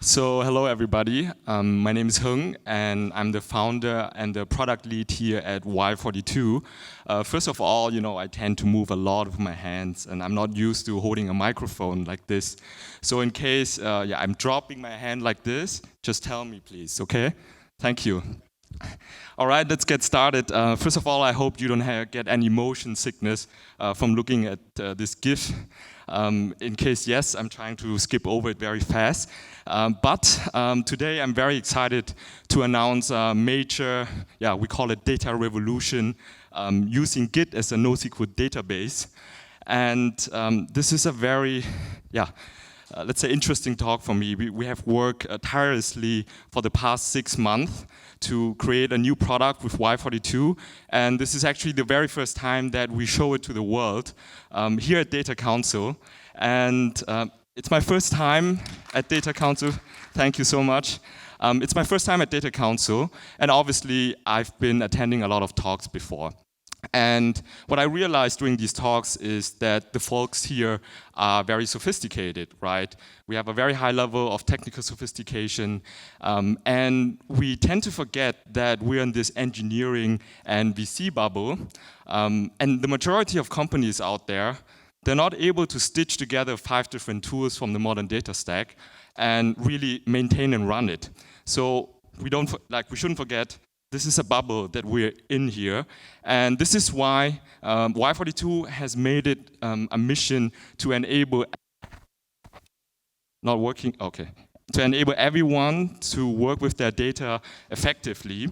So hello everybody, my name is Hung and I'm the founder and the product lead here at Y42. First of all, I tend to move a lot with my hands and I'm not used to holding a microphone like this. So in case I'm dropping my hand like this, just tell me please, okay? Thank you. All right, let's get started. First of all, I hope you don't get any motion sickness from looking at this GIF. In case yes, I'm trying to skip over it very fast. But today I'm very excited to announce a major, we call it data revolution, using Git as a NoSQL database. And this is a very, let's say interesting talk for me. We have worked tirelessly for the past 6 months to create a new product with Y42, and this is actually the very first time that we show it to the world here at Data Council. And it's my first time at Data Council. Thank you so much. It's my first time at Data Council, and obviously I've been attending a lot of talks before. And what I realized during these talks is that the folks here are very sophisticated, right? We have a very high level of technical sophistication, and we tend to forget that we're in this engineering and VC bubble. And the majority of companies out there, they're not able to stitch together 5 different tools from the modern data stack and really maintain and run it. So we shouldn't forget, this is a bubble that we're in here, and this is why Y42 has made it a mission to enable to enable everyone to work with their data effectively.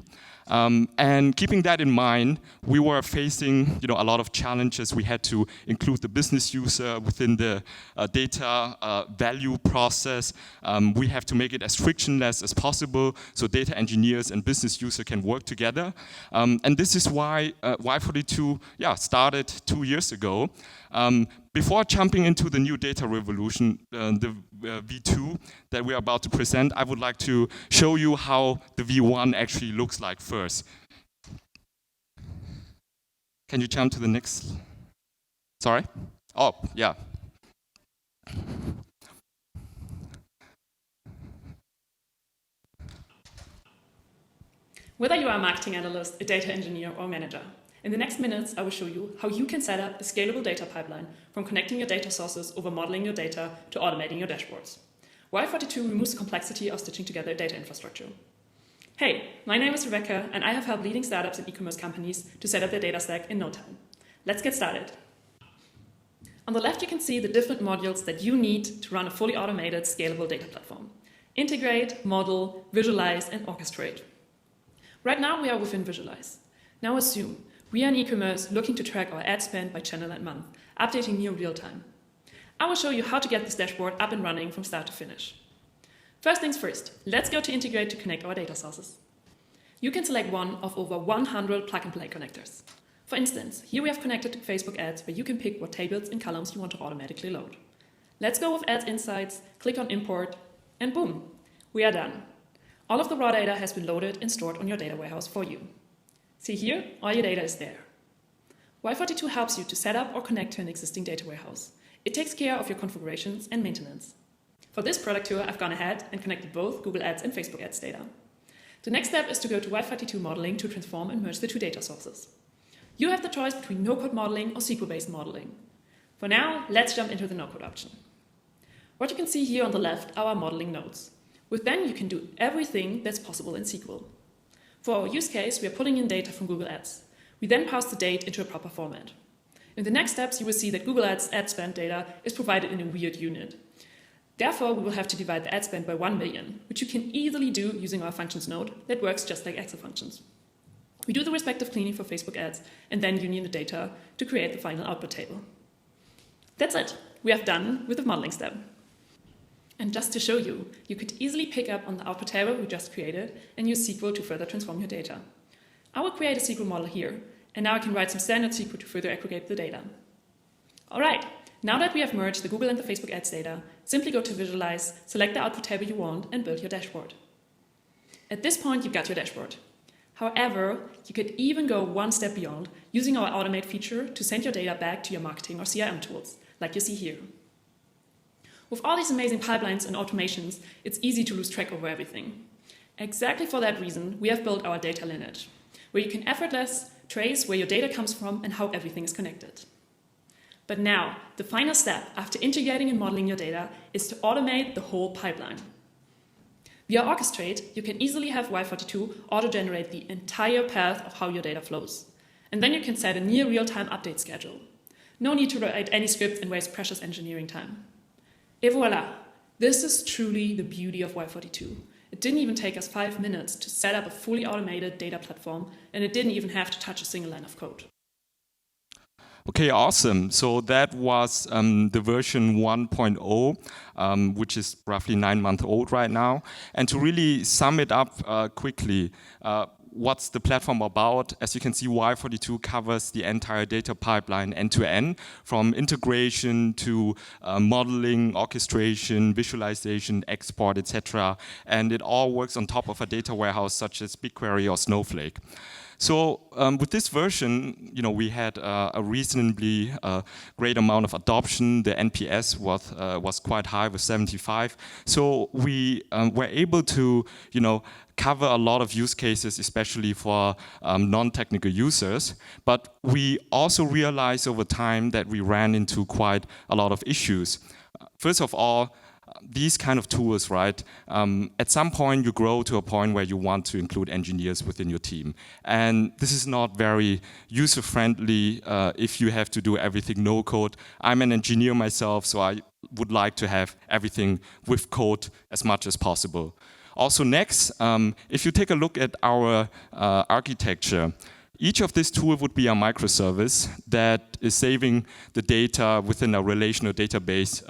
And keeping that in mind, we were facing a lot of challenges. We had to include the business user within the data value process. We have to make it as frictionless as possible so data engineers and business user can work together. And this is why Y42 started 2 years ago. Before jumping into the new data revolution, the V2 that we're about to present, I would like to show you how the V1 actually looks like first. Can you jump to the next? Sorry? Oh, yeah. Whether you are a marketing analyst, a data engineer, or manager, in the next minutes, I will show you how you can set up a scalable data pipeline from connecting your data sources over modeling your data to automating your dashboards. Y42 removes the complexity of stitching together a data infrastructure. Hey, my name is Rebecca, and I have helped leading startups and e-commerce companies to set up their data stack in no time. Let's get started. On the left, you can see the different modules that you need to run a fully automated, scalable data platform. Integrate, model, visualize, and orchestrate. Right now, we are within Visualize. Now assume we are in e-commerce looking to track our ad spend by channel and month, updating near real time. I will show you how to get this dashboard up and running from start to finish. First things first, let's go to Integrate to connect our data sources. You can select one of over 100 plug-and-play connectors. For instance, here we have connected to Facebook ads where you can pick what tables and columns you want to automatically load. Let's go with Ads Insights, click on Import, and boom, we are done. All of the raw data has been loaded and stored on your data warehouse for you. See here, all your data is there. Y42 helps you to set up or connect to an existing data warehouse. It takes care of your configurations and maintenance. For this product tour, I've gone ahead and connected both Google Ads and Facebook Ads data. The next step is to go to Y42 modeling to transform and merge the two data sources. You have the choice between no-code modeling or SQL-based modeling. For now, let's jump into the no-code option. What you can see here on the left are our modeling nodes. With them, you can do everything that's possible in SQL. For our use case, we are pulling in data from Google Ads. We then pass the date into a proper format. In the next steps, you will see that Google Ads ad spend data is provided in a weird unit. Therefore, we will have to divide the ad spend by 1 million, which you can easily do using our functions node that works just like Excel functions. We do the respective cleaning for Facebook ads and then union the data to create the final output table. That's it. We have done with the modeling step. And just to show you, you could easily pick up on the output table we just created and use SQL to further transform your data. I will create a SQL model here, and now I can write some standard SQL to further aggregate the data. All right, now that we have merged the Google and the Facebook ads data, simply go to Visualize, select the output table you want, and build your dashboard. At this point, you've got your dashboard. However, you could even go one step beyond using our Automate feature to send your data back to your marketing or CRM tools, like you see here. With all these amazing pipelines and automations, it's easy to lose track over everything. Exactly for that reason, we have built our data lineage, where you can effortlessly trace where your data comes from and how everything is connected. But now, the final step after integrating and modeling your data is to automate the whole pipeline. Via Orchestrate, you can easily have Y42 auto-generate the entire path of how your data flows. And then you can set a near real-time update schedule. No need to write any scripts and waste precious engineering time. Et voila! This is truly the beauty of Y42. It didn't even take us 5 minutes to set up a fully automated data platform, and it didn't even have to touch a single line of code. Okay, awesome. So that was the version 1.0, which is roughly 9 months old right now. And to really sum it up quickly, what's the platform about? As you can see, Y42 covers the entire data pipeline end to end, from integration to modeling, orchestration, visualization, export, etc. And it all works on top of a data warehouse such as BigQuery or Snowflake. So with this version, we had a reasonably great amount of adoption. The NPS was quite high with 75. So we were able to, cover a lot of use cases, especially for non-technical users. But we also realized over time that we ran into quite a lot of issues. First of all, these kind of tools, right? At some point, you grow to a point where you want to include engineers within your team. And this is not very user-friendly if you have to do everything no code. I'm an engineer myself, so I would like to have everything with code as much as possible. Also next, if you take a look at our architecture, each of these tools would be a microservice that is saving the data within a relational database.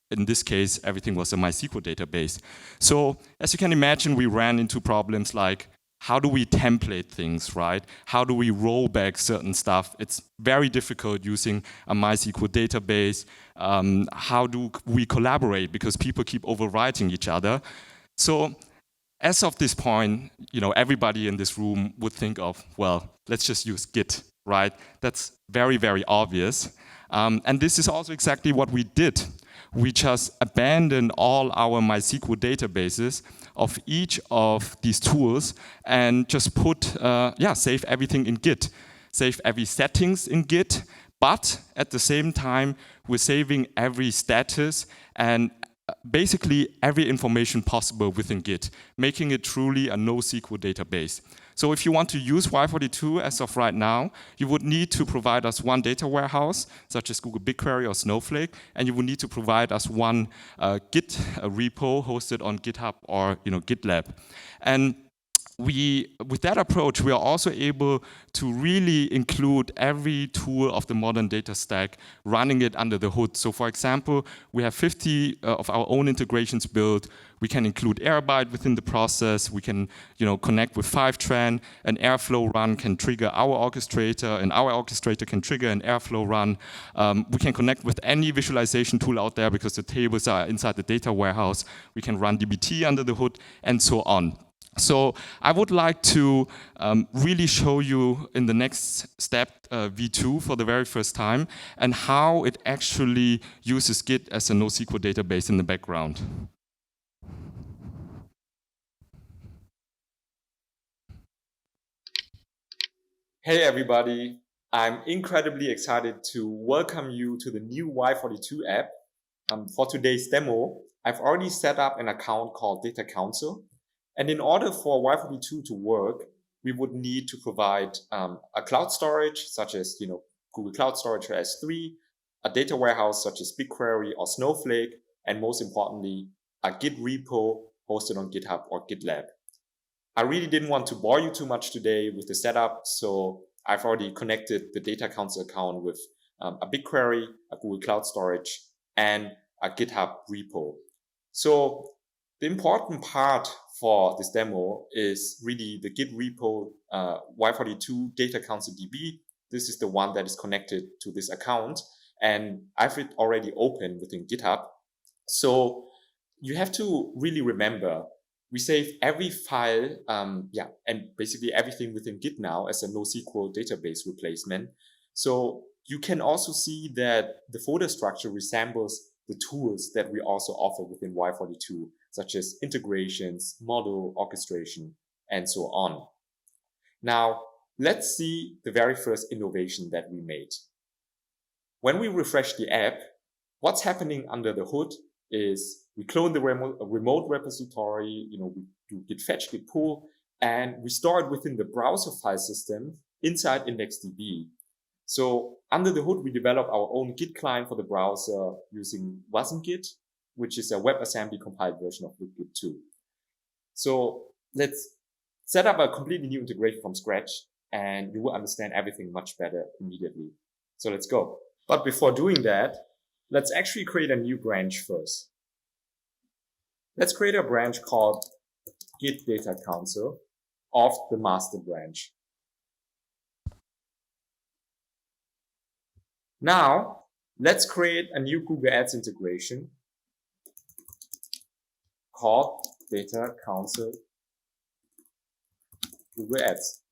In this case, everything was a MySQL database. So as you can imagine, we ran into problems like, how do we template things, right? How do we roll back certain stuff? It's very difficult using a MySQL database. How do we collaborate? Because people keep overwriting each other. So as of this point, everybody in this room would think of, well, let's just use Git, right? That's very, very obvious. And this is also exactly what we did. We just abandoned all our MySQL databases of each of these tools and just save everything in Git. Save every settings in Git, but at the same time, we're saving every status and basically every information possible within Git, making it truly a NoSQL database. So if you want to use Y42 as of right now, you would need to provide us one data warehouse, such as Google BigQuery or Snowflake, and you would need to provide us one Git repo hosted on GitHub or GitLab. And with that approach, we are also able to really include every tool of the modern data stack, running it under the hood. So for example, we have 50 of our own integrations built. We can include Airbyte within the process. We can connect with Fivetran. An Airflow run can trigger our orchestrator, and our orchestrator can trigger an Airflow run. We can connect with any visualization tool out there because the tables are inside the data warehouse. We can run dbt under the hood, and so on. So I would like to really show you in the next step V2 for the very first time and how it actually uses Git as a NoSQL database in the background. Hey everybody, I'm incredibly excited to welcome you to the new Y42 app. For today's demo, I've already set up an account called Data Council. And in order for Y42 to work, we would need to provide a cloud storage, such as Google Cloud Storage or S3, a data warehouse such as BigQuery or Snowflake, and most importantly, a Git repo hosted on GitHub or GitLab. I really didn't want to bore you too much today with the setup, so I've already connected the Data Council account with a BigQuery, a Google Cloud Storage, and a GitHub repo. So the important part for this demo is really the Git repo Y42 Data Council DB. This is the one that is connected to this account, and I've it already open within GitHub. So you have to really remember, we save every file, and basically everything within Git now as a NoSQL database replacement. So you can also see that the folder structure resembles the tools that we also offer within Y42, such as integrations, model orchestration, and so on. Now, let's see the very first innovation that we made. When we refresh the app, what's happening under the hood is we clone the remote repository, we do git fetch, git pull, and we store it within the browser file system inside IndexedDB. So under the hood, we develop our own Git client for the browser using WasmGit, which is a WebAssembly compiled version of Git 2. So let's set up a completely new integration from scratch, and you will understand everything much better immediately. So let's go. But before doing that, let's actually create a new branch first. Let's create a branch called Git Data Council of the master branch. Now, let's create a new Google Ads integration called Data Council Google Ads.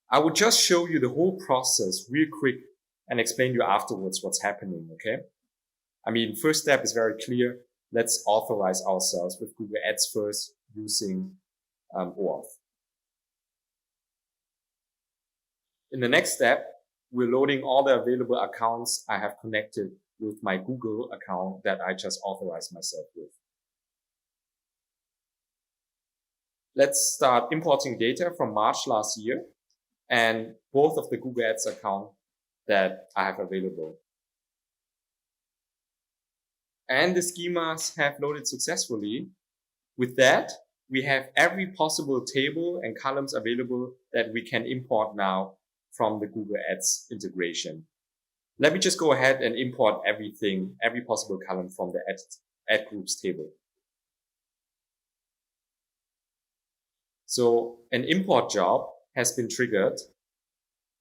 I will just show you the whole process real quick and explain you afterwards what's happening, okay? I mean, first step is very clear. Let's authorize ourselves with Google Ads first using OAuth. In the next step, we're loading all the available accounts I have connected with my Google account that I just authorized myself with. Let's start importing data from March last year and both of the Google Ads account that I have available. And the schemas have loaded successfully. With that, we have every possible table and columns available that we can import now from the Google Ads integration. Let me just go ahead and import everything, every possible column from the ad groups table. So an import job has been triggered,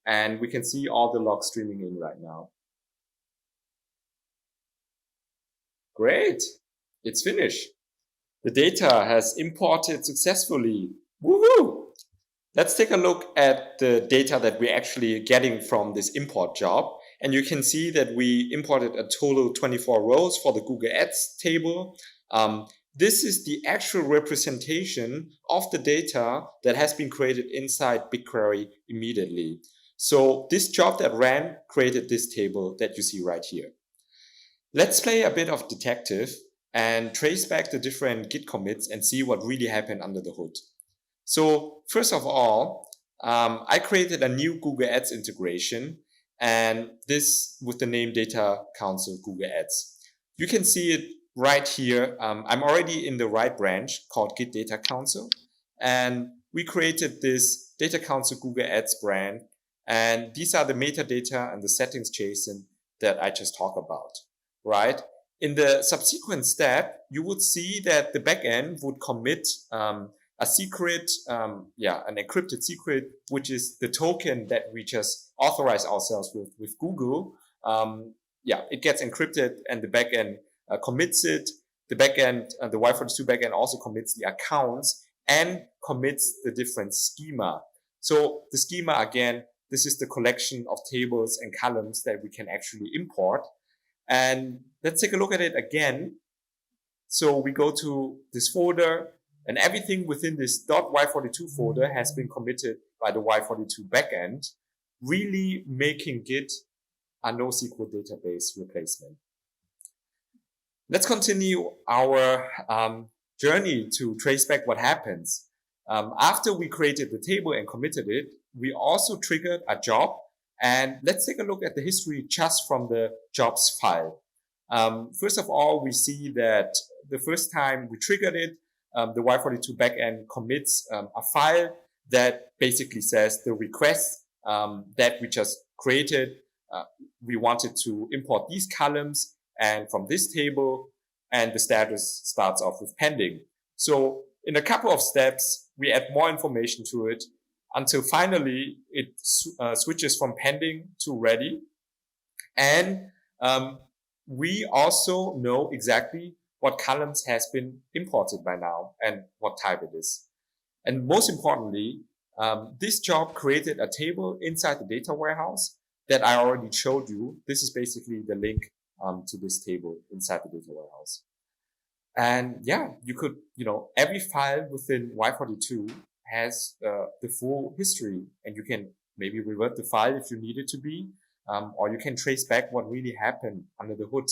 and we can see all the logs streaming in right now. Great, it's finished. The data has imported successfully. Woohoo! Let's take a look at the data that we're actually getting from this import job. And you can see that we imported a total of 24 rows for the Google Ads table. This is the actual representation of the data that has been created inside BigQuery immediately. So this job that ran created this table that you see right here. Let's play a bit of detective and trace back the different Git commits and see what really happened under the hood. So first of all, I created a new Google Ads integration, and this with the name Data Council Google Ads. You can see it right here. I'm already in the right branch called Git Data Council, and we created this Data Council Google Ads brand, and these are the metadata and the settings JSON that I just talked about, right? In the subsequent step, you would see that the backend would commit a secret, an encrypted secret, which is the token that we just authorize ourselves with Google. It gets encrypted and the backend commits it. The backend, the Y42 backend also commits the accounts and commits the different schema. So the schema, again, this is the collection of tables and columns that we can actually import. And let's take a look at it again. So we go to this folder, and everything within this .y42 folder has been committed by the Y42 backend, really making Git a NoSQL database replacement. Let's continue our journey to trace back what happens. After we created the table and committed it, we also triggered a job. And let's take a look at the history just from the jobs file. First of all, we see that the first time we triggered it, the Y42 backend commits a file that basically says the request that we just created, we wanted to import these columns and from this table, and the status starts off with pending. So in a couple of steps, we add more information to it until finally it switches from pending to ready. And we also know exactly what columns has been imported by now and what type it is. And most importantly, This job created a table inside the data warehouse that I already showed you. This is basically the link to this table inside the data warehouse. And yeah, you could, every file within Y42 has the full history, and you can maybe revert the file if you need it to be, or you can trace back what really happened under the hood.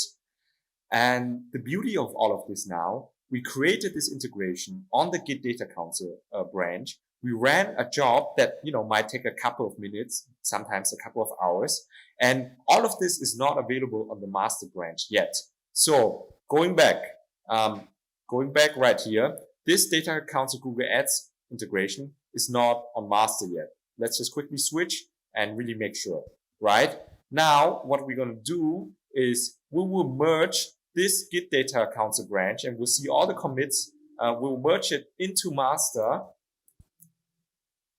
And the beauty of all of this now, we created this integration on the Git Data Council branch. We ran a job that, might take a couple of minutes, sometimes a couple of hours. And all of this is not available on the master branch yet. So going back right here, this Data Council Google Ads integration is not on master yet. Let's just quickly switch and really make sure, right? Now, what we're going to do is we will merge this Git Data Council branch, and we'll see all the commits. We'll merge it into master,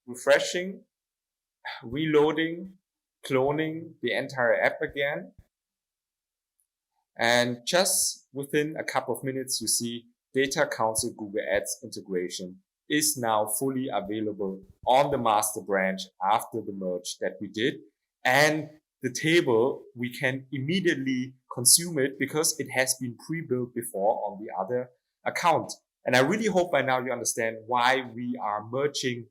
refreshing, reloading, cloning the entire app again. And just within a couple of minutes, you see Data Council Google Ads integration is now fully available on the master branch after the merge that we did. And the table, we can immediately consume it because it has been pre-built before on the other account. And I really hope by now you understand why we are merging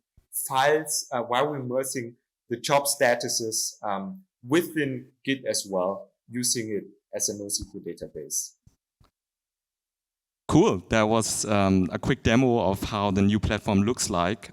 files, why we're merging the job statuses within Git as well, using it as a NoSQL database. Cool. That was a quick demo of how the new platform looks like.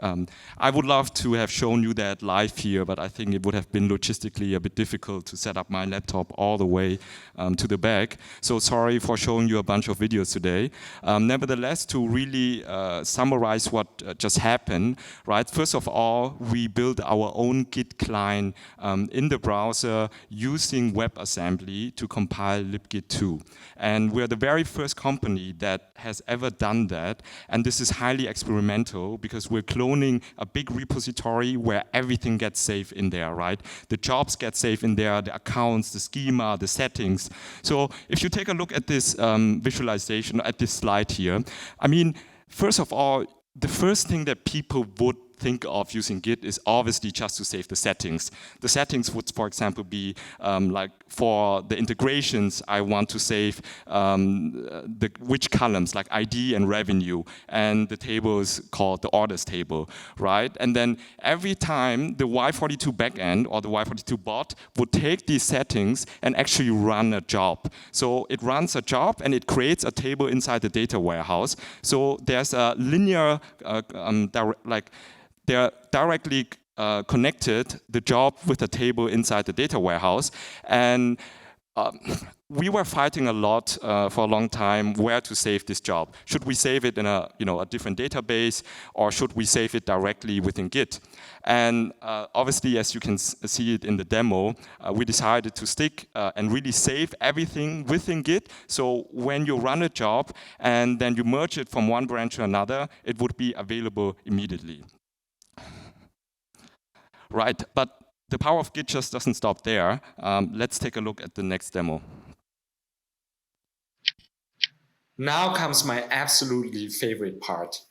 I would love to have shown you that live here, but I think it would have been logistically a bit difficult to set up my laptop all the way to the back. So sorry for showing you a bunch of videos today. Nevertheless, to really summarize what just happened, right? First of all, we built our own Git client in the browser using WebAssembly to compile libgit2. And we're the very first company that has ever done that, and this is highly experimental because we're cloning a big repository where everything gets saved in there, right? The jobs get saved in there, the accounts, the schema, the settings. So if you take a look at this visualization, at this slide here, I mean, first of all, the first thing that people would think of using Git is obviously just to save the settings. The settings would, for example, be like for the integrations, I want to save which columns, like ID and revenue, and the table is called the orders table, right? And then every time the Y42 backend or the Y42 bot would take these settings and actually run a job. So it runs a job and it creates a table inside the data warehouse. So there's a linear, they're directly connected, the job with the table inside the data warehouse. And we were fighting a lot for a long time where to save this job. Should we save it in a different database, or should we save it directly within Git? And obviously, as you can see it in the demo, we decided to stick and really save everything within Git. So when you run a job and then you merge it from one branch to another, it would be available immediately. Right, but the power of Git just doesn't stop there. Let's take a look at the next demo. Now comes my absolutely favorite part.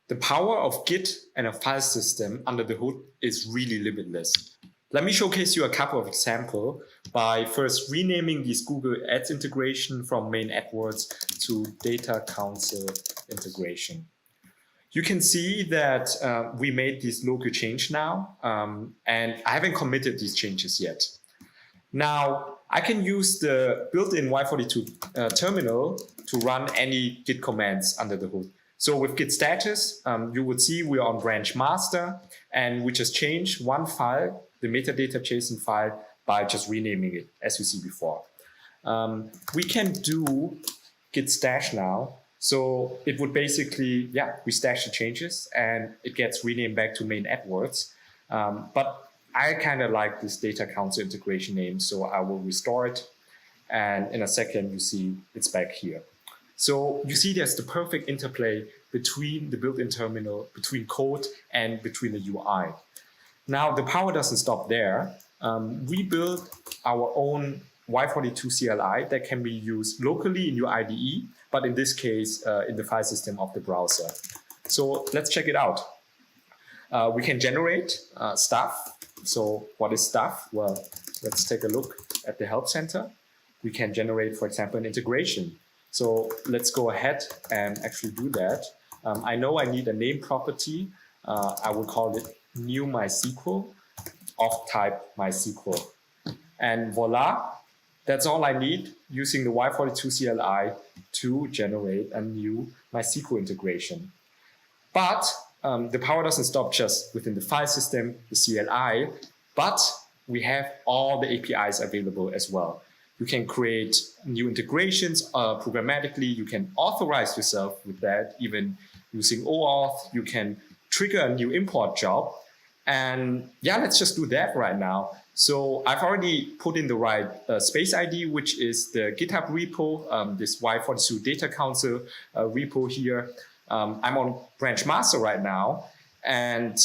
The power of Git and a file system under the hood is really limitless. Let me showcase you a couple of examples by first renaming this Google Ads integration from main AdWords to Data Council integration. You can see that we made this local change now, and I haven't committed these changes yet. Now, I can use the built-in Y42 terminal to run any Git commands under the hood. So with Git status, you would see we're on branch master, and we just changed one file, the metadata JSON file, by just renaming it, as you see before. We can do Git stash now. So it would basically, we stash the changes and it gets renamed back to main AdWords. But I kind of like this Data Council integration name, so I will restore it. And in a second, you see it's back here. So you see there's the perfect interplay between the built-in terminal, between code, and between the UI. Now, the power doesn't stop there. We built our own Y42 CLI that can be used locally in your IDE, but in this case, in the file system of the browser. So let's check it out. We can generate stuff. So what is stuff? Well, let's take a look at the Help Center. We can generate, for example, an integration. So let's go ahead and actually do that. I know I need a name property. I will call it new MySQL of type MySQL. And voila, that's all I need using the Y42 CLI to generate a new MySQL integration. But the power doesn't stop just within the file system, the CLI, but we have all the APIs available as well. You can create new integrations programmatically. You can authorize yourself with that, even using OAuth. You can trigger a new import job. And yeah, let's just do that right now. So I've already put in the right space ID, which is the GitHub repo, this Y42 Data Council repo here. I'm on branch master right now, and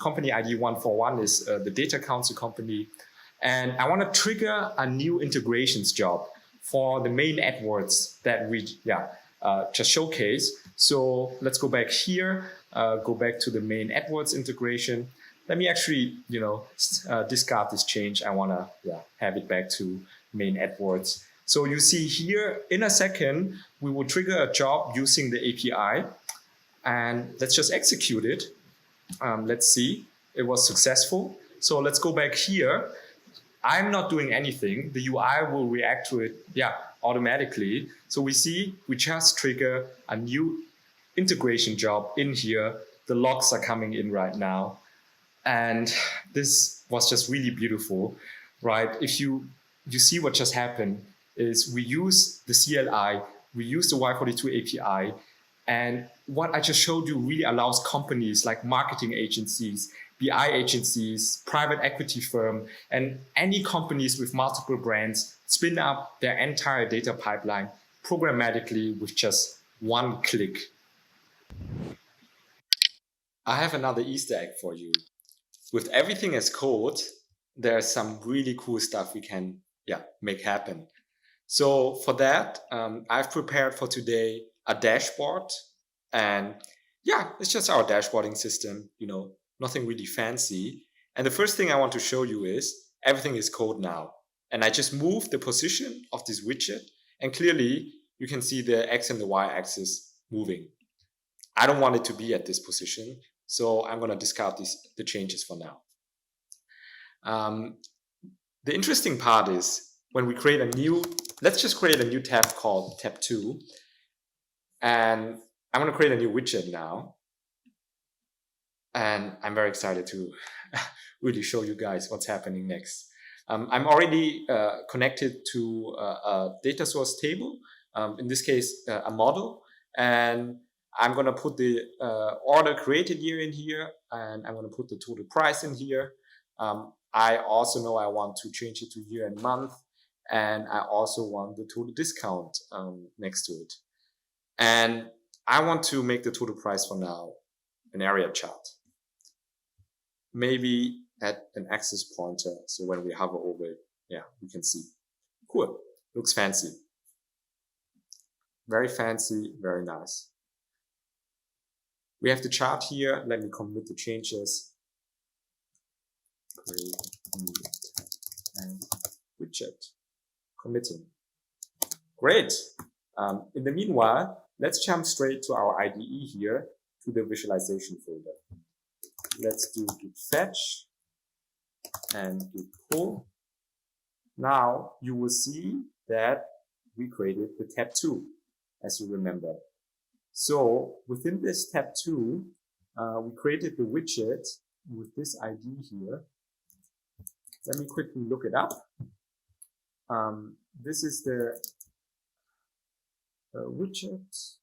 company ID 141 is the Data Council company. And I want to trigger a new integrations job for the main AdWords that we just showcased. So let's go back here, go back to the main AdWords integration. Let me actually, discard this change. I want to have it back to main AdWords. So you see here, in a second, we will trigger a job using the API. And let's just execute it. Let's see. It was successful. So let's go back here. I'm not doing anything. The UI will react to it, automatically. So we see we just trigger a new integration job in here. The logs are coming in right now. And this was just really beautiful, right? If you see what just happened is we use the CLI, we use the Y42 API, and what I just showed you really allows companies like marketing agencies, BI agencies, private equity firm, and any companies with multiple brands spin up their entire data pipeline programmatically with just one click. I have another Easter egg for you. With everything as code, there's some really cool stuff we can make happen. So for that, I've prepared for today a dashboard. And it's just our dashboarding system, nothing really fancy. And the first thing I want to show you is everything is code now. And I just moved the position of this widget. And clearly, you can see the X and the Y axis moving. I don't want it to be at this position. So I'm going to discard the changes for now. The interesting part is when we create let's just create a new tab called tab 2. And I'm going to create a new widget now. And I'm very excited to really show you guys what's happening next. I'm already connected to a data source table, in this case, a model. And I'm going to put the order created year in here, and I'm going to put the total price in here. I also know I want to change it to year and month, and I also want the total discount next to it. And I want to make the total price for now an area chart. Maybe add an axis pointer, so when we hover over it, we can see. Cool, looks fancy. Very fancy, very nice. We have the chart here. Let me commit the changes. Create and widget. Committing. Great. In the meanwhile, let's jump straight to our IDE here, to the visualization folder. Let's do git fetch and git pull. Now you will see that we created the tab 2, as you remember. So within this tab 2, we created the widget with this ID here. Let me quickly look it up. This is the widget.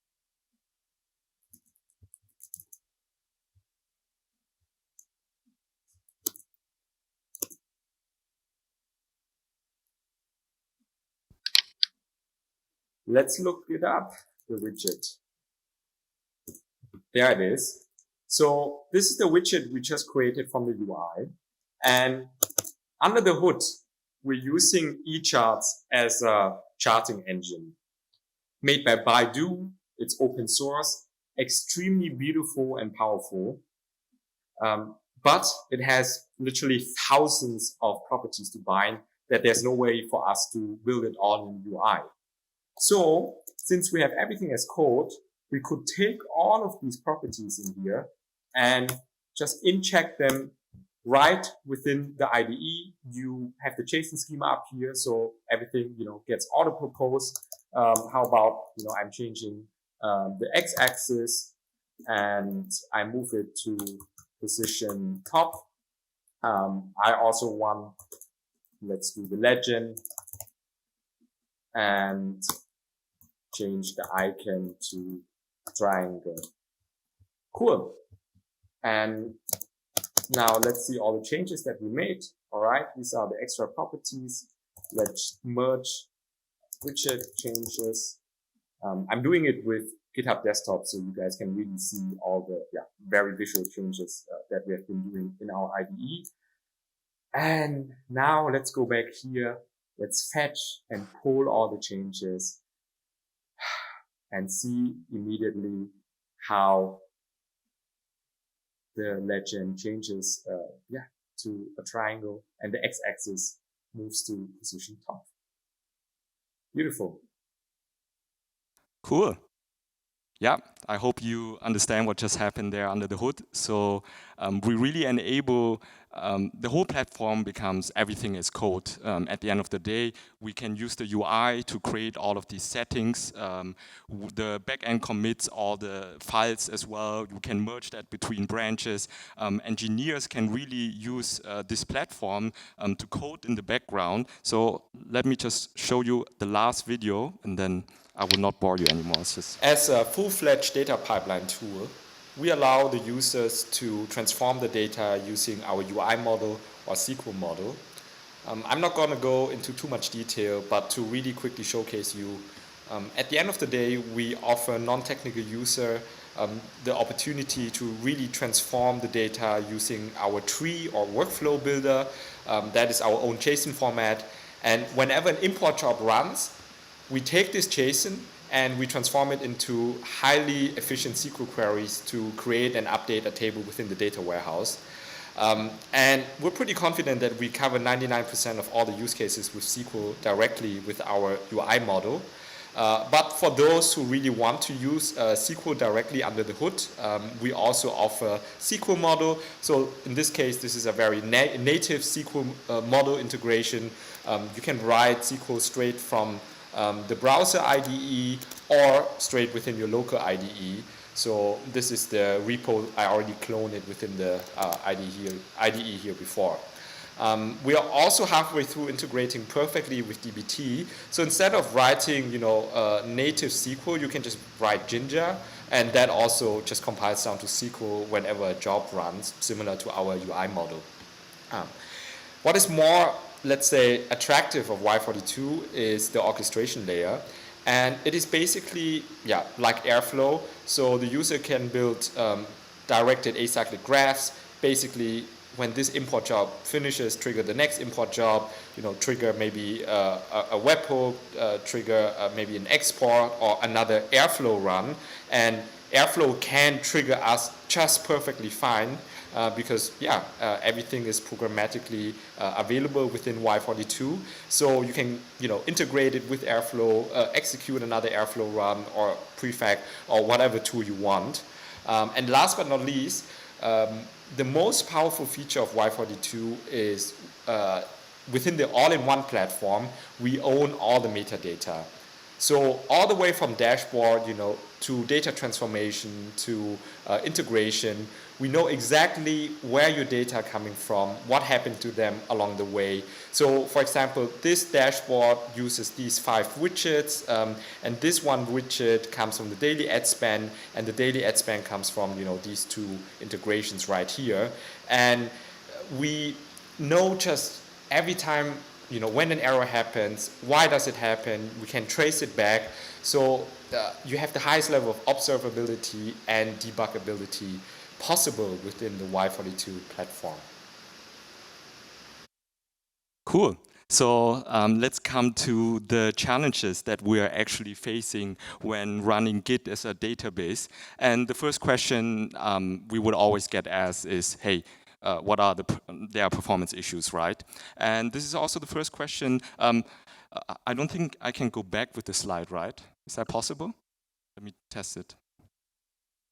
Let's look it up, the widget. There it is. So this is the widget we just created from the UI. And under the hood, we're using eCharts as a charting engine. Made by Baidu, it's open source, extremely beautiful and powerful. But it has literally thousands of properties to bind that there's no way for us to build it all in UI. So since we have everything as code, we could take all of these properties in here and just inject them right within the IDE. You have the JSON schema up here, so everything, gets auto-proposed. How about, I'm changing the x-axis and I move it to position top. I also want, let's do the legend and change the icon to triangle. Cool. And now let's see all the changes that we made. All right, these are the extra properties. Let's merge widget changes. I'm doing it with GitHub Desktop, so you guys can really see all the very visual changes that we have been doing in our IDE. And now let's go back here. Let's fetch and pull all the changes and see immediately how the legend changes to a triangle and the x-axis moves to position top. Beautiful. Cool. Yeah, I hope you understand what just happened there under the hood. So we really enable, the whole platform becomes everything is code. At the end of the day, we can use the UI to create all of these settings. The backend commits all the files as well. You can merge that between branches. Engineers can really use this platform to code in the background. So let me just show you the last video, and then I will not bore you anymore. It's just as a full-fledged data pipeline tool, we allow the users to transform the data using our UI model or SQL model. I'm not going to go into too much detail, but to really quickly showcase you, at the end of the day, we offer non-technical user the opportunity to really transform the data using our tree or workflow builder. That is our own JSON format. And whenever an import job runs, we take this JSON and we transform it into highly efficient SQL queries to create and update a table within the data warehouse. And we're pretty confident that we cover 99% of all the use cases with SQL directly with our UI model. But for those who really want to use SQL directly under the hood, we also offer SQL model. So in this case, this is a very native SQL model integration. You can write SQL straight from the browser IDE or straight within your local IDE. So this is the repo. I already cloned it within the IDE here before. We are also halfway through integrating perfectly with dbt. So instead of writing, native SQL, you can just write Jinja, and that also just compiles down to SQL whenever a job runs, similar to our UI model. What is more, let's say, attractive of Y42 is the orchestration layer. And it is basically, like Airflow. So the user can build directed acyclic graphs. Basically, when this import job finishes, trigger the next import job, trigger maybe a webhook, trigger maybe an export or another Airflow run. And Airflow can trigger us just perfectly fine. Because everything is programmatically available within Y42, so you can integrate it with Airflow, execute another Airflow run or prefect or whatever tool you want. And last but not least, the most powerful feature of Y42 is within the all-in-one platform, we own all the metadata. So all the way from dashboard, to data transformation, to integration, we know exactly where your data are coming from, what happened to them along the way. So for example, this dashboard uses these 5 widgets, and this one widget comes from the daily ad span, and the daily ad span comes from these 2 integrations right here. And we know just every time when an error happens, why does it happen? We can trace it back. So you have the highest level of observability and debuggability possible within the Y42 platform. cool. So let's come to the challenges that we are actually facing when running Git as a database. And the first question we would always get asked is, hey, what are their performance issues, right? And this is also the first question. I don't think I can go back with the slide, right? Is that possible? Let me test it.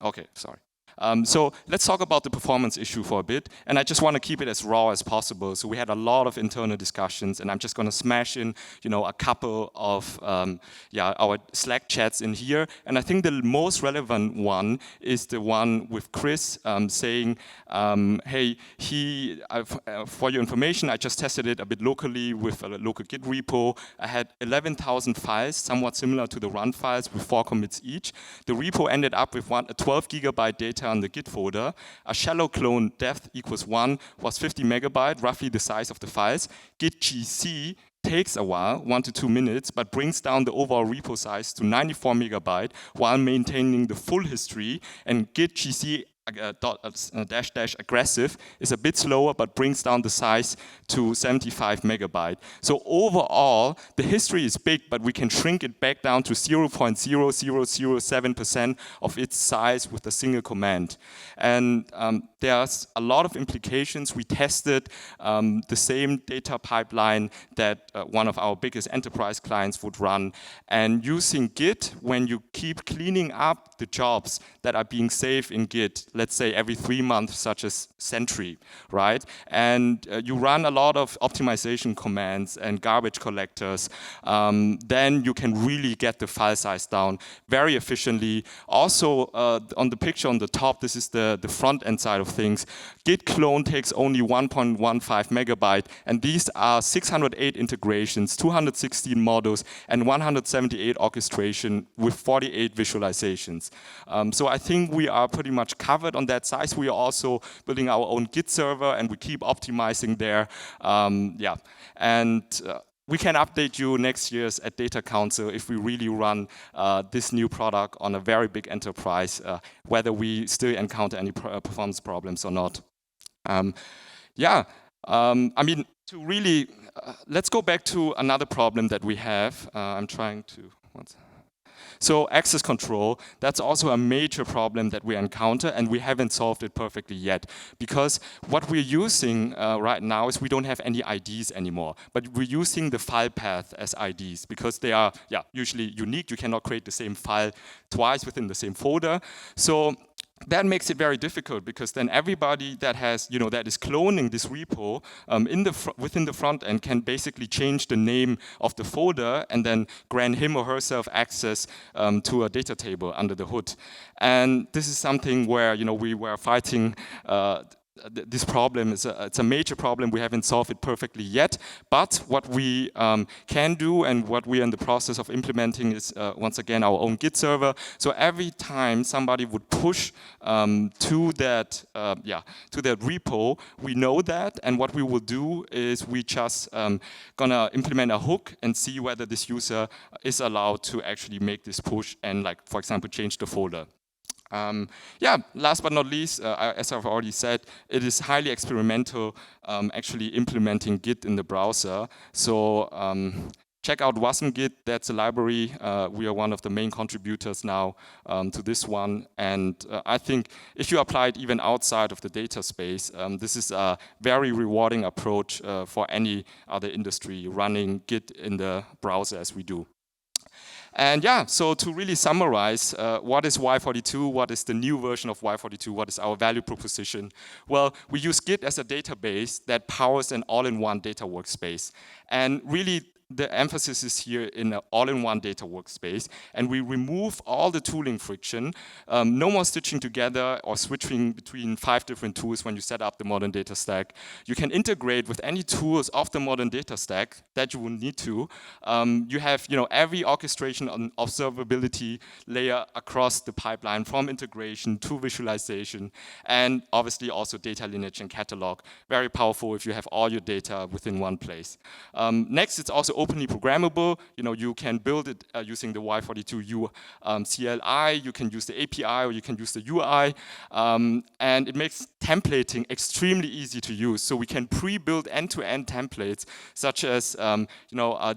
Okay, sorry. So let's talk about the performance issue for a bit, and I just want to keep it as raw as possible. So we had a lot of internal discussions, and I'm just going to smash in, a couple of our Slack chats in here. And I think the most relevant one is the one with Chris saying, "Hey, for your information, I just tested it a bit locally with a local Git repo. I had 11,000 files, somewhat similar to the run files with 4 commits each. The repo ended up with a 12 gigabyte data on the Git folder. A shallow clone depth equals 1 was 50 megabyte, roughly the size of the files. Git GC takes a while, 1 to 2 minutes, but brings down the overall repo size to 94 megabyte while maintaining the full history. And Git GC -- aggressive is a bit slower, but brings down the size to 75 megabyte. So overall, the history is big, but we can shrink it back down to 0.0007% of its size with a single command. And there's a lot of implications. We tested the same data pipeline that one of our biggest enterprise clients would run. And using Git, when you keep cleaning up the jobs that are being saved in Git, let's say every 3 months, such as Sentry, right? And you run a lot of optimization commands and garbage collectors, then you can really get the file size down very efficiently. Also, on the picture on the top, this is the front end side of things. Git clone takes only 1.15 megabyte, and these are 608 integrations, 216 models, and 178 orchestration with 48 visualizations. So I think we are pretty much covered on that size. We are also building our own Git server, and we keep optimizing there. We can update you next year at Data Council if we really run this new product on a very big enterprise, whether we still encounter any performance problems or not. Let's go back to another problem that we have. So access control, that's also a major problem that we encounter, and we haven't solved it perfectly yet. Because what we're using right now is we don't have any IDs anymore, but we're using the file path as IDs because they are usually unique. You cannot create the same file twice within the same folder. So that makes it very difficult because then everybody that has, that is cloning this repo within the front end can basically change the name of the folder and then grant him or herself access to a data table under the hood. And this is something where, we were fighting this problem. It's a major problem. We haven't solved it perfectly yet. But what we can do and what we are in the process of implementing is, once again, our own Git server. So every time somebody would push to that repo, we know that. And what we will do is we just gonna implement a hook and see whether this user is allowed to actually make this push and, like, for example, change the folder. Last but not least, as I've already said, it is highly experimental actually implementing Git in the browser. So check out WasmGit, that's a library. We are one of the main contributors now to this one. And I think if you apply it even outside of the data space, this is a very rewarding approach for any other industry running Git in the browser as we do. And so to really summarize, what is Y42? What is the new version of Y42? What is our value proposition? Well, we use Git as a database that powers an all-in-one data workspace. And really, the emphasis is here in an all-in-one data workspace, and we remove all the tooling friction. No more stitching together or switching between 5 different tools when you set up the modern data stack. You can integrate with any tools of the modern data stack that you will need to. You have every orchestration and observability layer across the pipeline, from integration to visualization, and obviously also data lineage and catalog. Very powerful if you have all your data within one place. Next, it's also openly programmable. You can build it using the Y42U CLI. You can use the API, or you can use the UI, and it makes templating extremely easy to use. So we can pre-build end-to-end templates, such as a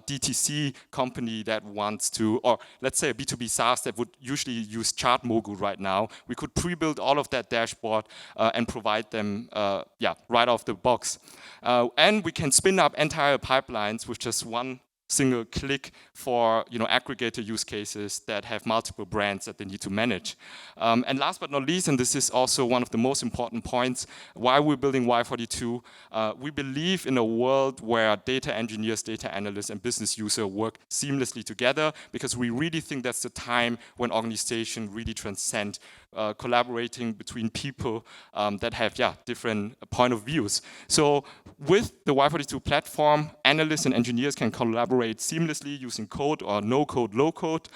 DTC company that wants to, or let's say a B2B SaaS that would usually use ChartMogul right now. We could pre-build all of that dashboard and provide them right off the box. And we can spin up entire pipelines with just one single click for aggregator use cases that have multiple brands that they need to manage. And last but not least, and this is also one of the most important points, why we're building Y42, we believe in a world where data engineers, data analysts, and business users work seamlessly together, because we really think that's the time when organizations really transcend collaborating between people that have different point of views. So with the Y42 platform, analysts and engineers can collaborate seamlessly using code or no code, low code.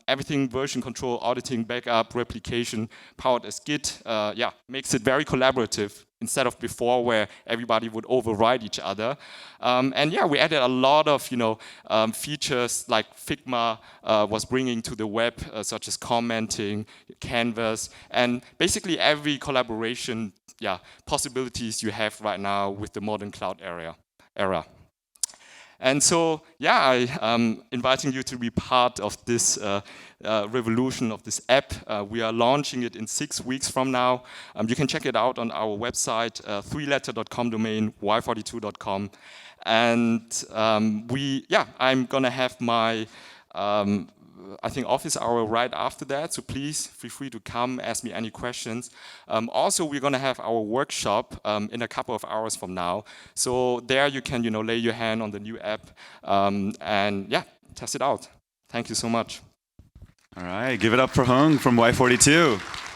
Everything version control, auditing, backup, replication, powered as Git, makes it very collaborative, instead of before where everybody would override each other. We added a lot of features like Figma was bringing to the web, such as commenting, Canvas, and basically every collaboration possibilities you have right now with the modern cloud era. And so, I'm inviting you to be part of this revolution of this app. We are launching it in 6 weeks from now. You can check it out on our website, 3letter.com domain, y42.com. And I'm gonna have my office hour right after that, so please feel free to come, ask me any questions. Also, we're going to have our workshop in a couple of hours from now. So there you can, lay your hand on the new app and test it out. Thank you so much. All right, give it up for Hung from Y42.